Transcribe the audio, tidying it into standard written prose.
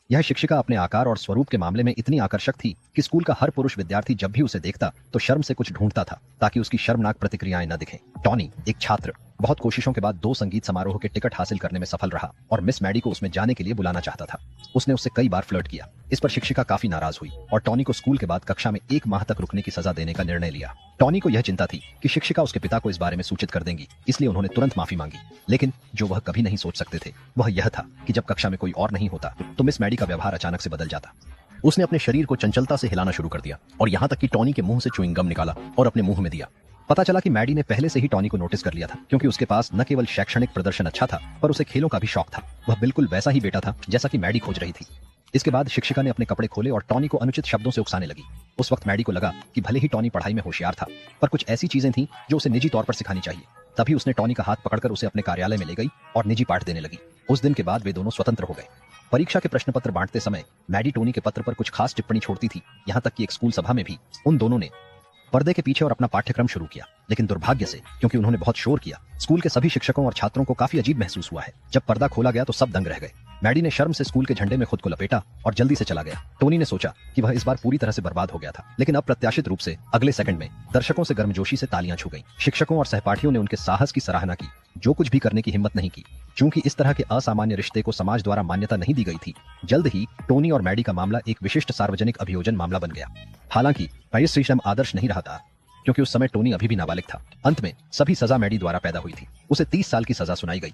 यह शिक्षिका अपने आकार और स्वरूप के मामले में इतनी आकर्षक थी कि स्कूल का हर पुरुष विद्यार्थी जब भी उसे देखता तो शर्म से कुछ ढूंढता था ताकि उसकी शर्मनाक प्रतिक्रियाएं न दिखें। टॉनी, एक छात्र, बहुत कोशिशों के बाद 2 संगीत समारोह के टिकट हासिल करने में सफल रहा और मिस मैडी को उसमें जाने के लिए बुलाना चाहता था। उसने उससे कई बार फ्लर्ट किया। इस पर शिक्षिका काफी नाराज हुई और टॉनी को स्कूल के बाद कक्षा में 1 माह तक रुकने की सजा देने का निर्णय लिया। टॉनी को यह चिंता थी कि शिक्षिका उसके पिता को इस बारे में सूचित कर देंगी, इसलिए उन्होंने तुरंत माफी मांगी। लेकिन जो वह कभी नहीं सोच सकते थे वह यह था कि जब कक्षा में कोई और नहीं होता तो मिस मैडी का व्यवहार अचानक से बदल जाता। उसने अपने शरीर को चंचलता से हिलाना शुरू कर दिया और यहाँ तक कि टॉनी के मुंह से च्युइंग गम निकाला और अपने मुंह में दिया। पता चला कि मैडी ने पहले से ही टॉनी को नोटिस कर लिया था, क्योंकि उसके पास न केवल शैक्षणिक प्रदर्शन अच्छा था पर उसे खेलों का भी शौक था। वह बिल्कुल वैसा ही बेटा था जैसा कि मैडी खोज रही थी। इसके बाद शिक्षिका ने अपने कपड़े खोले और टॉनी को अनुचित शब्दों से उकसाने लगी। उस वक्त मैडी को लगा कि भले ही टॉनी पढ़ाई में होशियार था पर कुछ ऐसी चीजें थीं जो उसे निजी तौर पर सिखानी चाहिए। तभी उसने टॉनी का हाथ पकड़कर उसे अपने कार्यालय में ले गई और निजी पाठ देने लगी। उस दिन के बाद वे दोनों स्वतंत्र हो गए। परीक्षा के प्रश्न पत्र बांटते समय मैडी टोनी के पत्र पर कुछ खास टिप्पणी छोड़ती थी। यहाँ तक कि एक स्कूल सभा में भी उन दोनों ने पर्दे के पीछे और अपना पाठ्यक्रम शुरू किया। लेकिन दुर्भाग्य से, क्योंकि उन्होंने बहुत शोर किया, स्कूल के सभी शिक्षकों और छात्रों को काफी अजीब महसूस हुआ है। जब पर्दा खोला गया तो सब दंग रह गए। मैडी ने शर्म से स्कूल के झंडे में खुद को लपेटा और जल्दी से चला गया। टोनी ने सोचा कि वह इस बार पूरी तरह से बर्बाद हो गया था, लेकिन अप्रत्याशित रूप से अगले सेकंड में दर्शकों से गर्मजोशी से तालियां छू गईं। शिक्षकों और सहपाठियों ने उनके साहस की सराहना की, जो कुछ भी करने की हिम्मत नहीं की। चूंकि इस तरह के असामान्य रिश्ते को समाज द्वारा मान्यता नहीं दी गई थी, जल्द ही टोनी और मैडी का मामला एक विशिष्ट सार्वजनिक अभियोजन मामला बन गया। हालांकि पयस सिस्टम आदर्श नहीं रहा था, क्योंकि उस समय टोनी अभी भी नाबालिग था। अंत में सभी सजा मैडी द्वारा पैदा हुई थी। उसे 30 साल की सजा सुनाई गई।